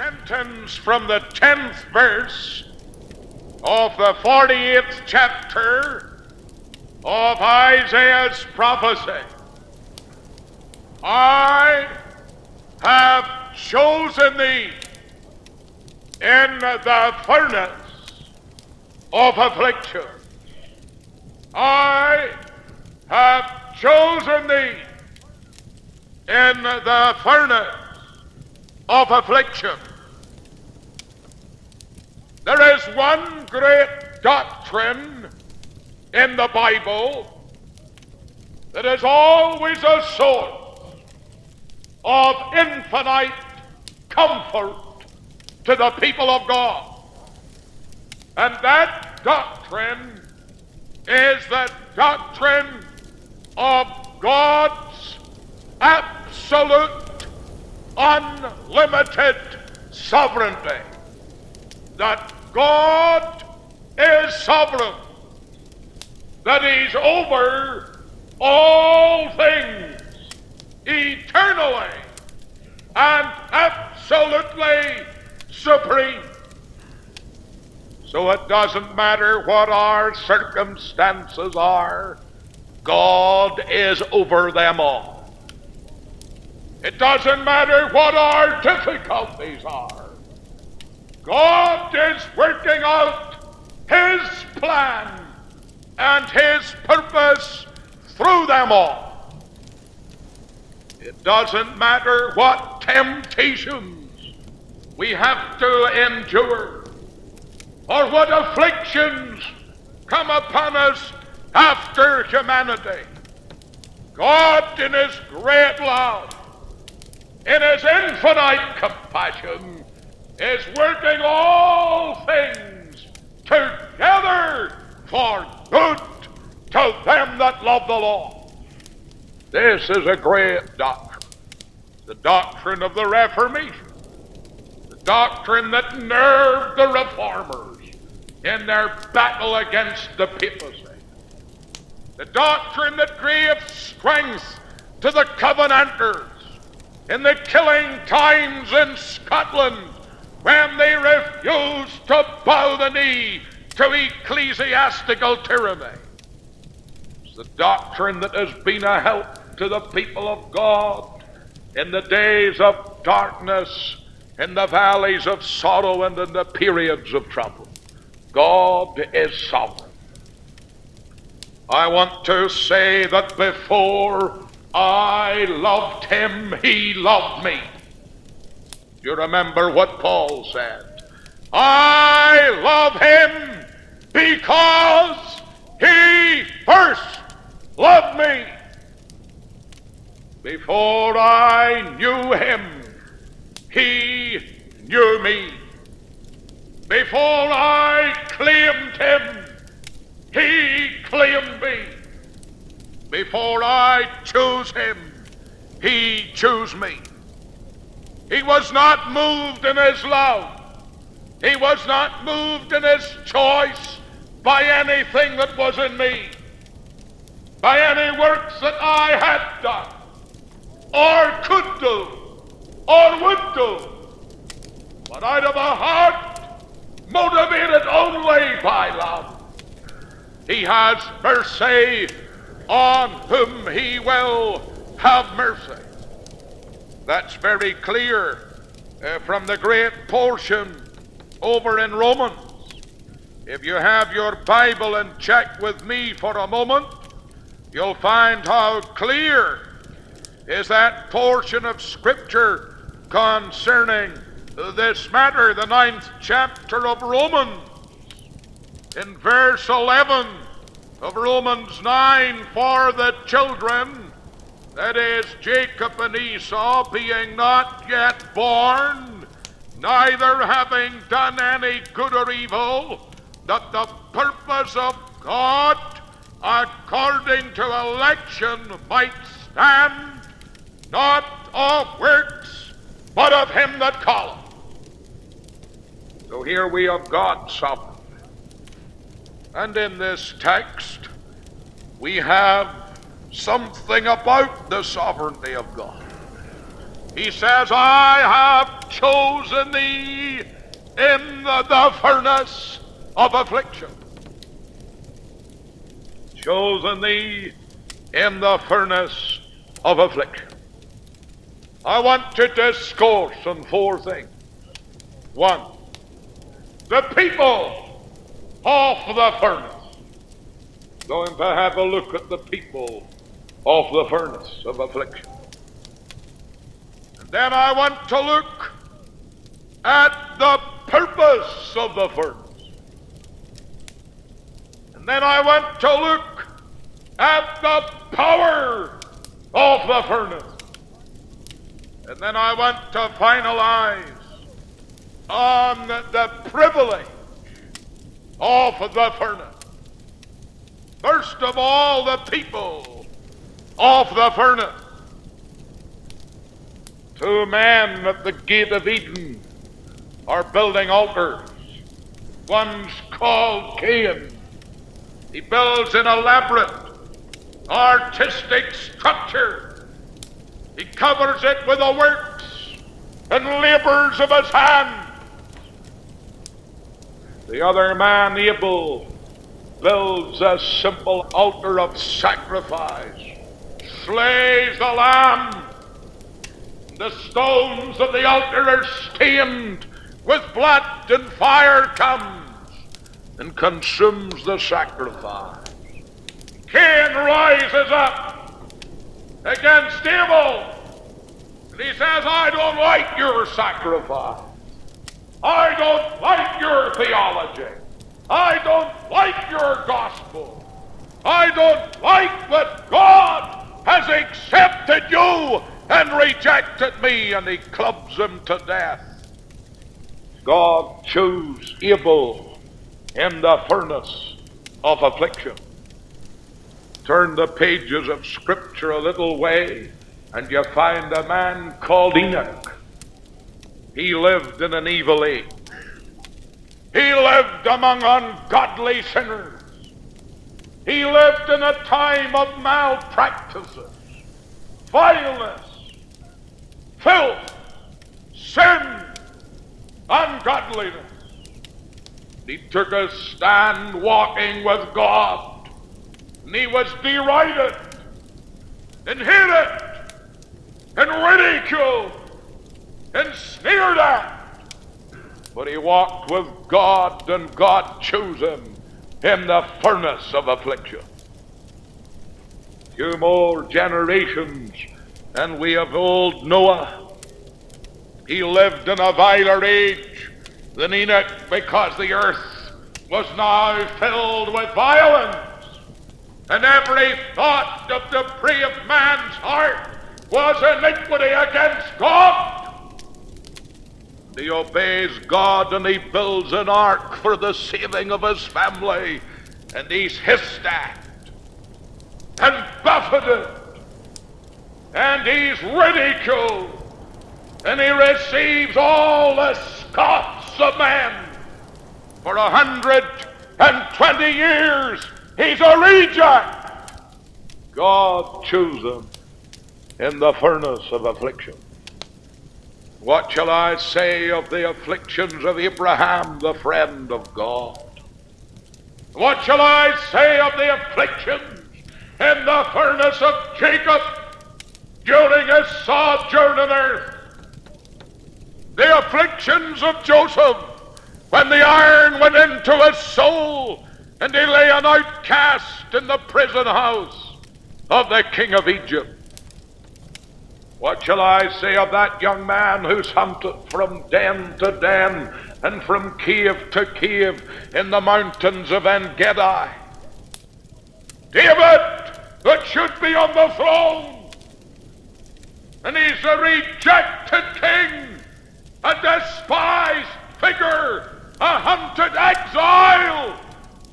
sentence from the 10th verse of the 48th chapter of Isaiah's prophecy. I have chosen thee in the furnace of affliction. I have chosen thee in the furnace of affliction. There is one great doctrine in the Bible that is always a source of infinite comfort to the people of God. And that doctrine is the doctrine of God's absolute, unlimited sovereignty. That God is sovereign, that He's over all things, eternally and absolutely supreme. So it doesn't matter what our circumstances are, God is over them all. It doesn't matter what our difficulties are, God is working out His plan and His purpose through them all. It doesn't matter what temptations we have to endure, or what afflictions come upon us after humanity. God, in His great love, in His infinite compassion, is working all things together for good to them that love the Lord. This is a great doctrine, the doctrine of the Reformation, the doctrine that nerved the Reformers in their battle against the papacy, the doctrine that gave strength to the Covenanters in the killing times in Scotland when they refused to bow the knee to ecclesiastical tyranny. It's the doctrine that has been a help to the people of God in the days of darkness, in the valleys of sorrow, and in the periods of trouble. God is sovereign. I want to say that before I loved Him, He loved me. You remember what Paul said? I love Him because He first loved me. Before I knew Him, He knew me. Before I claimed Him, He claimed me. Before I chose Him, He chose me. He was not moved in His love. He was not moved in His choice by anything that was in me, by any works that I had done, or could do, or would do, but out of a heart motivated only by love. He has mercy on whom He will have mercy. That's very clear from the great portion over in Romans. If you have your Bible and check with me for a moment, you'll find how clear is that portion of Scripture concerning this matter, the 9th chapter of Romans. In verse 11 of Romans 9, for the children, that is, Jacob and Esau, being not yet born, neither having done any good or evil, that the purpose of God, according to election, might stand, not of works, but of Him that calleth. So here we have God's sovereignty. And in this text, we have something about the sovereignty of God. He says, I have chosen thee in the furnace of affliction. Chosen thee in the furnace of affliction. I want to discourse on four things. One, the people of the furnace. Going to have a look at the people of the furnace of affliction. And then I want to look at the purpose of the furnace. And then I want to look at the power of the furnace. And then I want to finalize on the privilege of the furnace. First of all, the people of the furnace. Two men at the gate of Eden are building altars. One's called Cain. He builds an elaborate, artistic structure. He covers it with the works and labors of his hands. The other man, Abel, builds a simple altar of sacrifice, slays the lamb. The stones of the altar are stained with blood, and fire comes and consumes the sacrifice. Cain rises up against Abel, and he says, I don't like your sacrifice. I don't like your theology. I don't like your gospel. I don't like that God has accepted you and rejected me. And he clubs him to death. God chose Abel in the furnace of affliction. Turn the pages of Scripture a little way, and you find a man called Enoch. He lived in an evil age. He lived among ungodly sinners. He lived in a time of malpractices, vileness, filth, sin, ungodliness. He took a stand walking with God, and he was derided and hated and ridiculed and sneered at. But he walked with God, and God chose him in the furnace of affliction. Few more generations, and we have old Noah. He lived in a viler age than Enoch, because the earth was now filled with violence, and every thought of the brave man's heart was iniquity against God. He obeys God, and he builds an ark for the saving of his family, and he's hissed at and buffeted, and he's ridiculed, and he receives all the scoffs of men. For 120 years he's a reject. God chose him in the furnace of affliction. What shall I say of the afflictions of Abraham, the friend of God? What shall I say of the afflictions in the furnace of Jacob during his sojourn on earth? The afflictions of Joseph when the iron went into his soul and he lay an outcast in the prison house of the king of Egypt. What shall I say of that young man who's hunted from den to den and from cave to cave in the mountains of En-Gedi? David, that should be on the throne, and he's a rejected king, a despised figure, a hunted exile.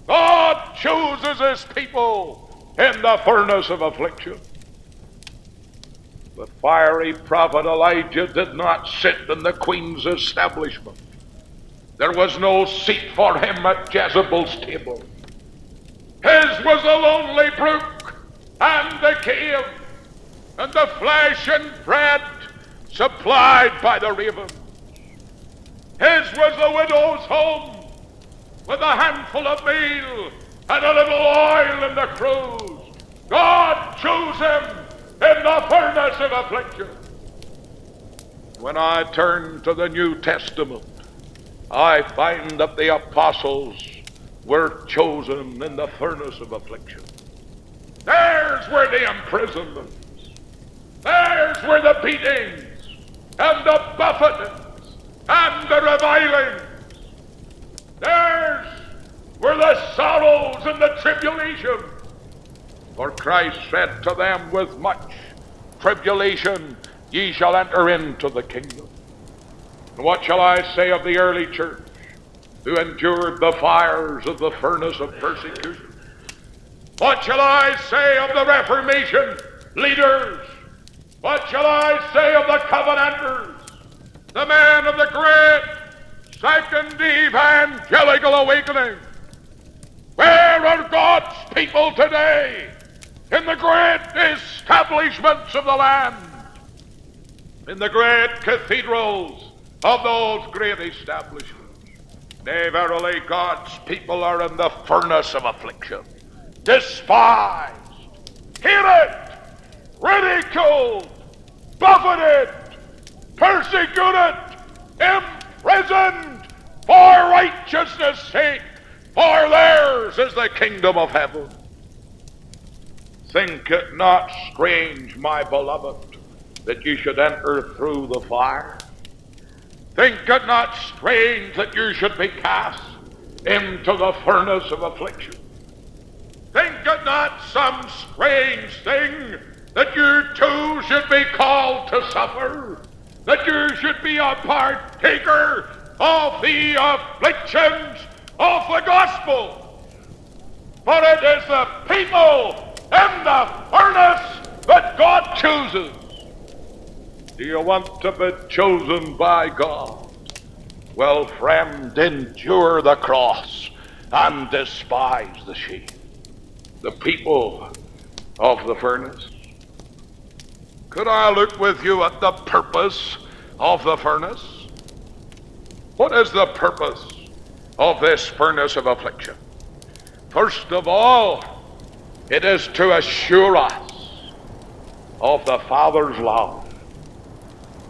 God chooses his people in the furnace of affliction. The fiery prophet Elijah did not sit in the queen's establishment. There was no seat for him at Jezebel's table. His was the lonely brook and the cave, and the flesh and bread supplied by the raven. His was the widow's home, with a handful of meal and a little oil in the cruse. God chose him in the furnace of affliction. When I turn to the New Testament, I find that the apostles were chosen in the furnace of affliction. There's where the imprisonments, there's where the beatings and the buffetings and the revilings, there's where the sorrows and the tribulation. For Christ said to them, with much tribulation ye shall enter into the kingdom. And what shall I say of the early church, who endured the fires of the furnace of persecution? What shall I say of the Reformation leaders? What shall I say of the Covenanters, the men of the great Second Evangelical Awakening? Where are God's people today in the great establishments of the land, in the great cathedrals of those great establishments? Nay, verily, God's people are in the furnace of affliction, despised, hated, ridiculed, buffeted, persecuted, imprisoned for righteousness' sake, for theirs is the kingdom of heaven. Think it not strange, my beloved, that you should enter through the fire. Think it not strange that you should be cast into the furnace of affliction. Think it not some strange thing that you too should be called to suffer, that you should be a partaker of the afflictions of the gospel. For it is the people in the furnace that God chooses. Do you want to be chosen by God? Well, friend, endure the cross and despise the shame. The people of the furnace. Could I look with you at the purpose of the furnace? What is the purpose of this furnace of affliction? First of all, it is to assure us of the Father's love.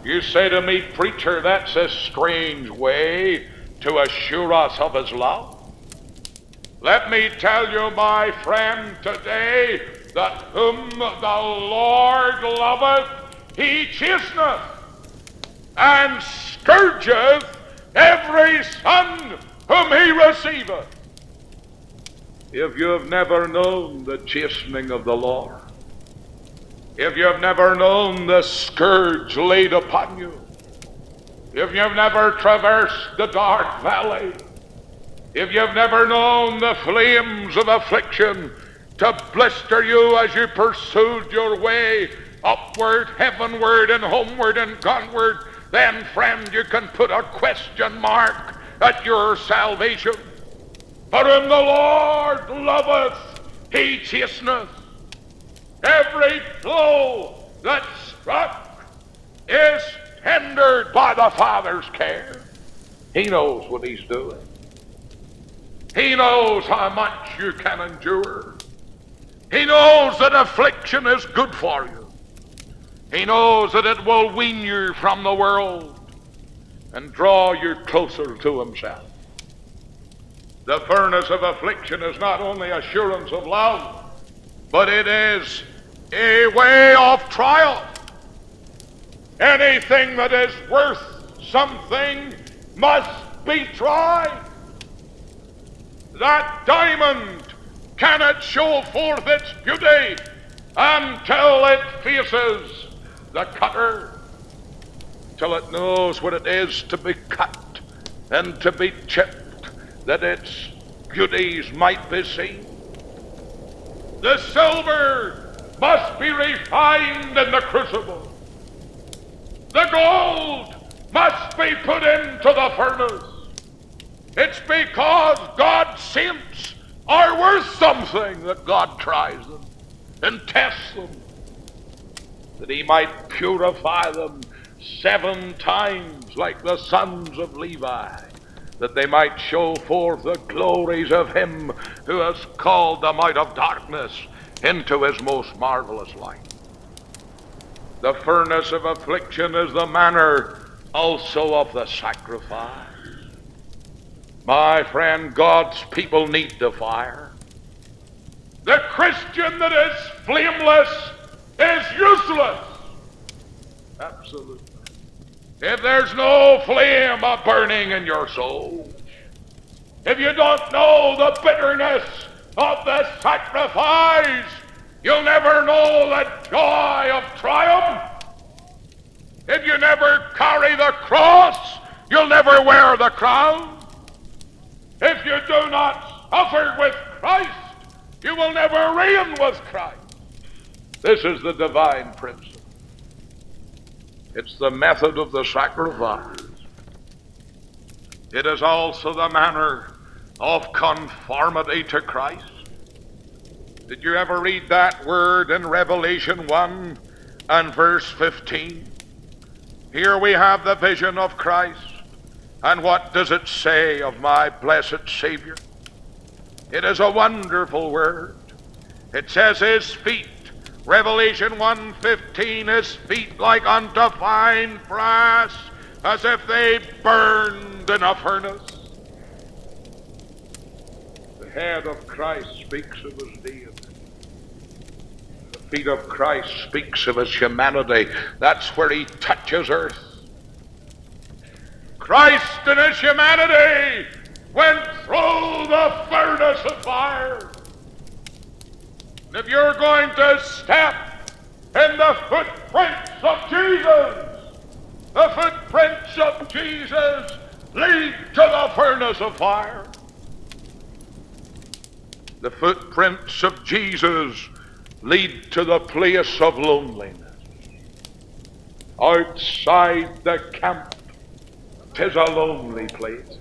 You say to me, preacher, that's a strange way to assure us of his love. Let me tell you, my friend, today, that whom the Lord loveth, he chasteneth, and scourgeth every son whom he receiveth. If you have never known the chastening of the Lord, if you have never known the scourge laid upon you, if you have never traversed the dark valley, if you have never known the flames of affliction to blister you as you pursued your way upward, heavenward, and homeward and gunward, then, friend, you can put a question mark at your salvation. For whom the Lord loveth, he chasteneth. Every blow that's struck is hindered by the Father's care. He knows what he's doing. He knows how much you can endure. He knows that affliction is good for you. He knows that it will wean you from the world and draw you closer to himself. The furnace of affliction is not only assurance of love, but it is a way of trial. Anything that is worth something must be tried. That diamond cannot show forth its beauty until it faces the cutter, till it knows what it is to be cut and to be chipped, that its beauties might be seen. The silver must be refined in the crucible. The gold must be put into the furnace. It's because God's saints are worth something that God tries them and tests them, that he might purify them 7 times like the sons of Levi, that they might show forth the glories of him who has called them out of darkness into his most marvelous light. The furnace of affliction is the manner also of the sacrifice. My friend, God's people need the fire. The Christian that is flameless is useless. Absolutely. If there's no flame of burning in your soul, if you don't know the bitterness of the sacrifice, you'll never know the joy of triumph. If you never carry the cross, you'll never wear the crown. If you do not suffer with Christ, you will never reign with Christ. This is the divine principle. It's the method of the sacrifice. It is also the manner of conformity to Christ. Did you ever read that word in Revelation 1 and verse 15? Here we have the vision of Christ. And what does it say of my blessed Savior? It is a wonderful word. It says his feet, Revelation 1:15, his feet like unto fine brass, as if they burned in a furnace. The head of Christ speaks of his deity. The feet of Christ speaks of his humanity. That's where he touches earth. Christ in his humanity went through the furnace of fire. And if you're going to step in the footprints of Jesus, the footprints of Jesus lead to the furnace of fire. The footprints of Jesus lead to the place of loneliness. Outside the camp, 'tis a lonely place.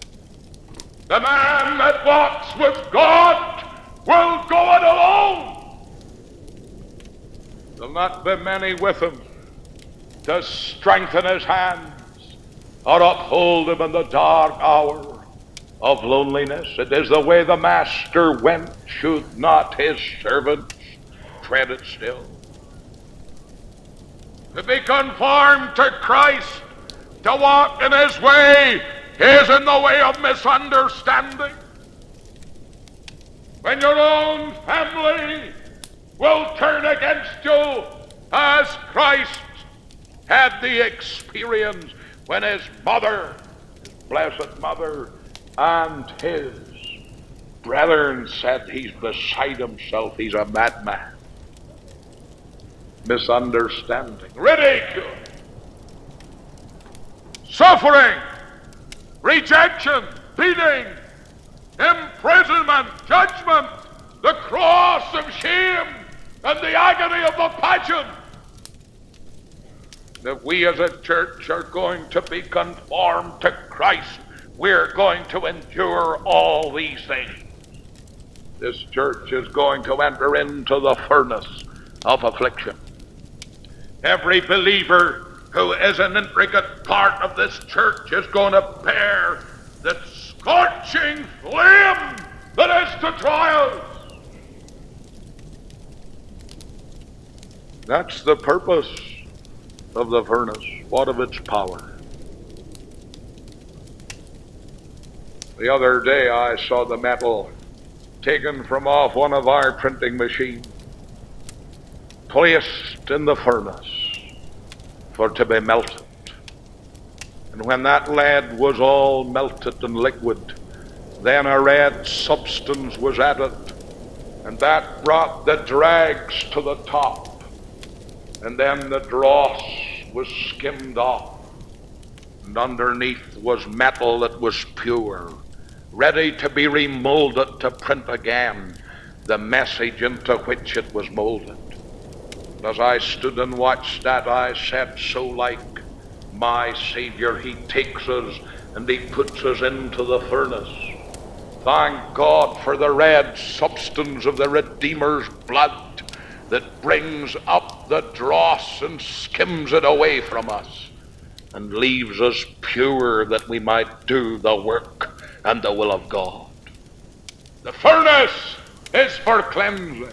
The man that walks with God will go it alone. There'll not be many with him to strengthen his hands or uphold him in the dark hour of loneliness. It is the way the master went, should not his servants tread it still. To be conformed to Christ, to walk in his way, is in the way of misunderstanding. When your own family will turn against you, as Christ had the experience when his mother, his blessed mother, and his brethren said, he's beside himself, he's a madman. Misunderstanding, ridicule, suffering, rejection, beating, imprisonment, judgment, the cross of shame, and the agony of the passion. If we as a church are going to be conformed to Christ, we're going to endure all these things. This church is going to enter into the furnace of affliction. Every believer who is an intricate part of this church is going to bear the scorching flame that is to trials. That's the purpose of the furnace. What of its power? The other day I saw the metal taken from off one of our printing machines, placed in the furnace for to be melted. And when that lead was all melted and liquid, then a red substance was added, and that brought the dregs to the top. And then the dross was skimmed off, and underneath was metal that was pure, ready to be remolded to print again the message into which it was molded. And as I stood and watched that, I said, so like my Savior, he takes us and he puts us into the furnace. Thank God for the red substance of the Redeemer's blood that brings up the dross and skims it away from us. and leaves us pure that we might do the work and the will of God. The furnace is for cleansing.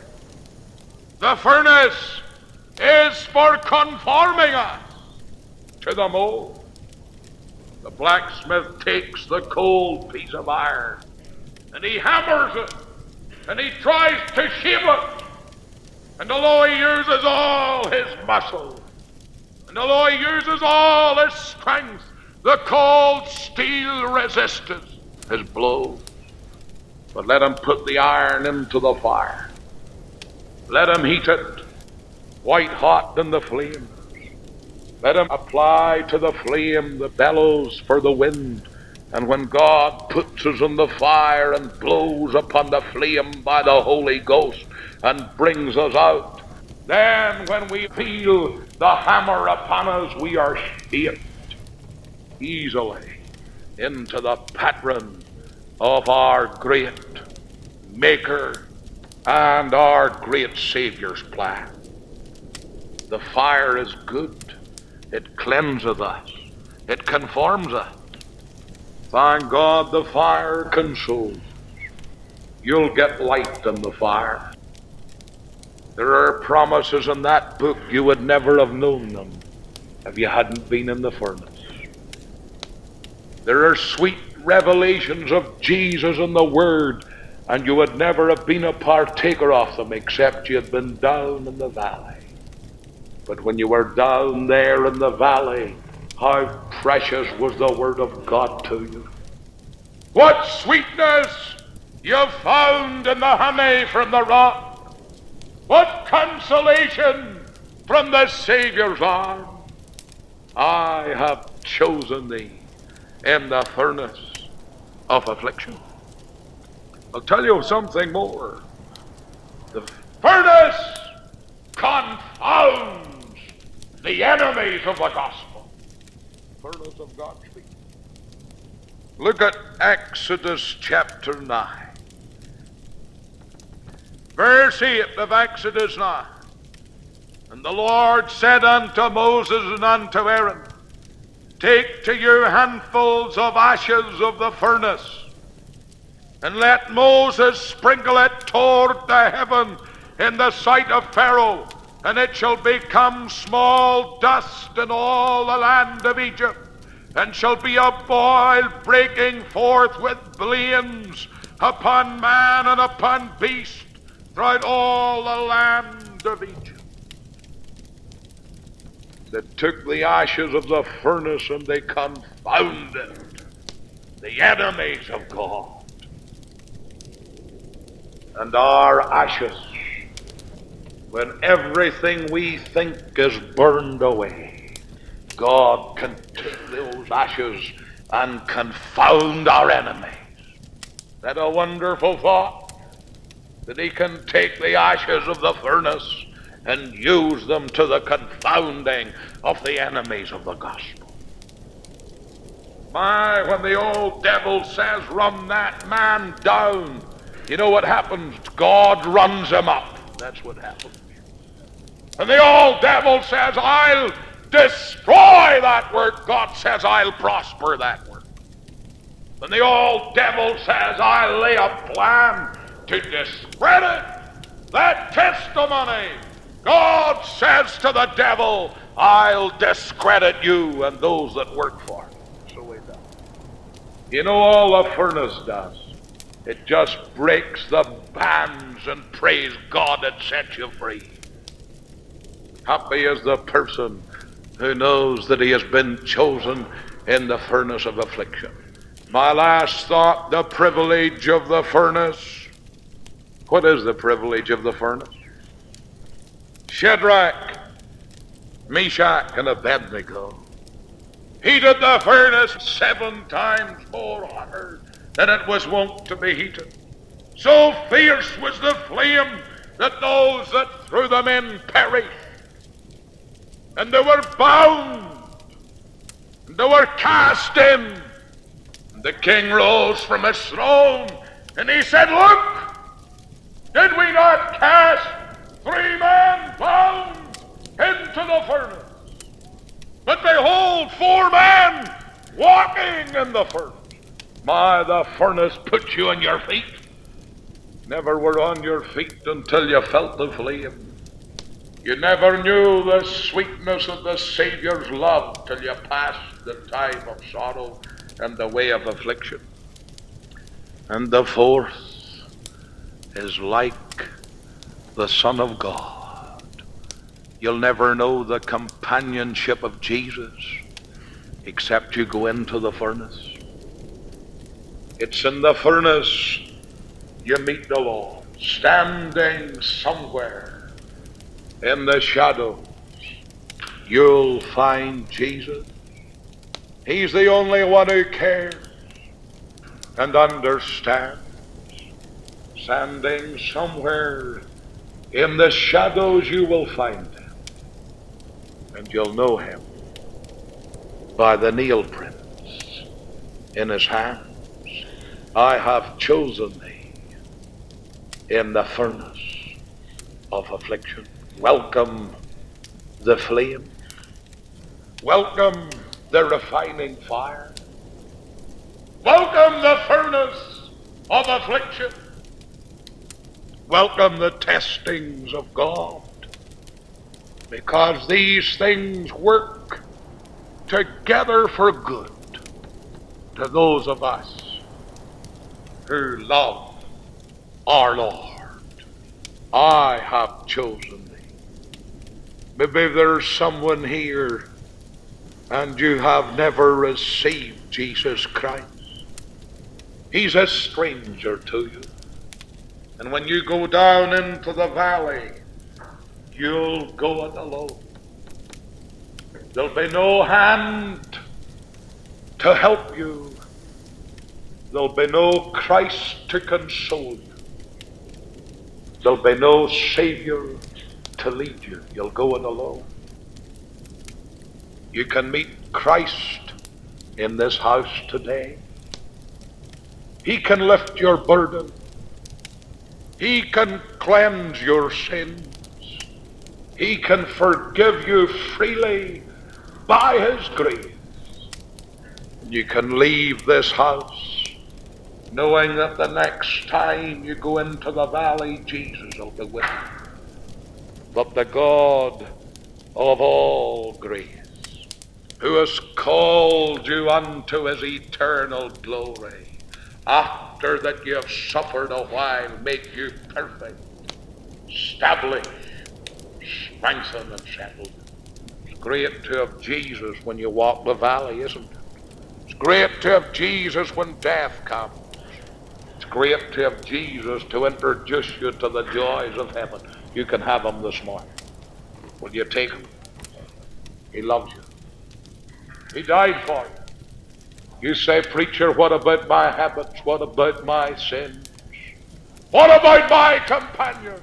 The furnace is for conforming us to the mold. The blacksmith takes the cold piece of iron and he hammers it and he tries to shape it. And although he uses all his muscle, and although he uses all his strength, the cold steel resists his blows. But let him put the iron into the fire. Let him heat it white hot in the flames. Let him apply to the flame the bellows for the wind. And when God puts us in the fire and blows upon the flame by the Holy Ghost and brings us out, then when we feel the hammer upon us, we are shaped easily into the pattern of our great Maker and our great Savior's plan. The fire is good. It cleanseth us. It conforms us. Thank God the fire consoles. You'll get light in the fire. There are promises in that book you would never have known them if you hadn't been in the furnace. There are sweet revelations of Jesus in the Word, and you would never have been a partaker of them except you had been down in the valley. But when you were down there in the valley, how precious was the Word of God to you. What sweetness you found in the honey from the rock. What consolation from the Savior's arm. I have chosen thee in the furnace of affliction. I'll tell you something more. The furnace confounds the enemies of the gospel. Furnace of God's people. Look at Exodus chapter 9. Verse 8 of Exodus 9. And the Lord said unto Moses and unto Aaron, take to you handfuls of ashes of the furnace, and let Moses sprinkle it toward the heaven in the sight of Pharaoh, and it shall become small dust in all the land of Egypt, and shall be a boil breaking forth with blains upon man and upon beast throughout all the land of Egypt. They took the ashes of the furnace and they confounded the enemies of God. And our ashes, when everything we think is burned away, God can take those ashes and confound our enemies. Is that a wonderful thought? That he can take the ashes of the furnace and use them to the confounding of the enemies of the gospel. My, when the old devil says, run that man down, you know what happens? God runs him up. That's what happens. And the old devil says, I'll destroy that work. God says, I'll prosper that work. And the old devil says, I'll lay a plan to discredit that testimony. God says to the devil, I'll discredit you and those that work for me. So he does. You know all the furnace does? It just breaks the bands and praise God it sets you free. Happy is the person who knows that he has been chosen in the furnace of affliction. My last thought, the privilege of the furnace. What is the privilege of the furnace? Shadrach, Meshach, and Abednego heated the furnace 7 times more hotter than it was wont to be heated. So fierce was the flame that those that threw them in perished. And they were bound, and they were cast in. And the king rose from his throne, and he said, look, did we not cast 3 men bound into the furnace? But behold, 4 men walking in the furnace. My, the furnace put you on your feet. Never were on your feet until you felt the flame. You never knew the sweetness of the Savior's love till you passed the time of sorrow and the way of affliction. And the fourth is like the Son of God. You'll never know the companionship of Jesus except you go into the furnace. It's in the furnace you meet the Lord, standing somewhere in the shadows. You'll find Jesus. He's the only one who cares and understands. Standing somewhere in the shadows you will find him, and you'll know him by the nail prints in his hands. I have chosen thee in the furnace of affliction. Welcome the flame. Welcome the refining fire. Welcome the furnace of affliction. Welcome the testings of God, because these things work together for good to those of us who love our Lord. I have chosen thee. Maybe there's someone here and you have never received Jesus Christ. He's a stranger to you. And when you go down into the valley, you'll go it alone. There'll be no hand to help you. There'll be no Christ to console you. There'll be no Savior to lead you. You'll go it alone. You can meet Christ in this house today. He can lift your burden. He can cleanse your sins. He can forgive you freely by his grace. You can leave this house knowing that the next time you go into the valley, Jesus will be with you. But the God of all grace, who has called you unto his eternal glory, after that you have suffered a while, make you perfect, establish, strengthen, and settle you. It's great to have Jesus when you walk the valley, isn't it? It's great to have Jesus when death comes. It's great to have Jesus to introduce you to the joys of heaven. You can have him this morning. Will you take him? He loves you. He died for you. You say, preacher, what about my habits? What about my sins? What about my companions?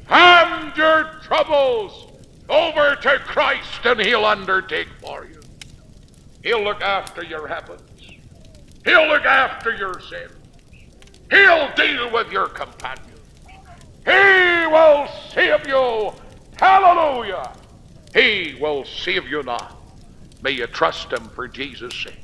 Hand your troubles over to Christ and he'll undertake for you. He'll look after your habits. He'll look after your sins. He'll deal with your companions. He will save you. Hallelujah. He will save you now. May you trust him for Jesus' sake.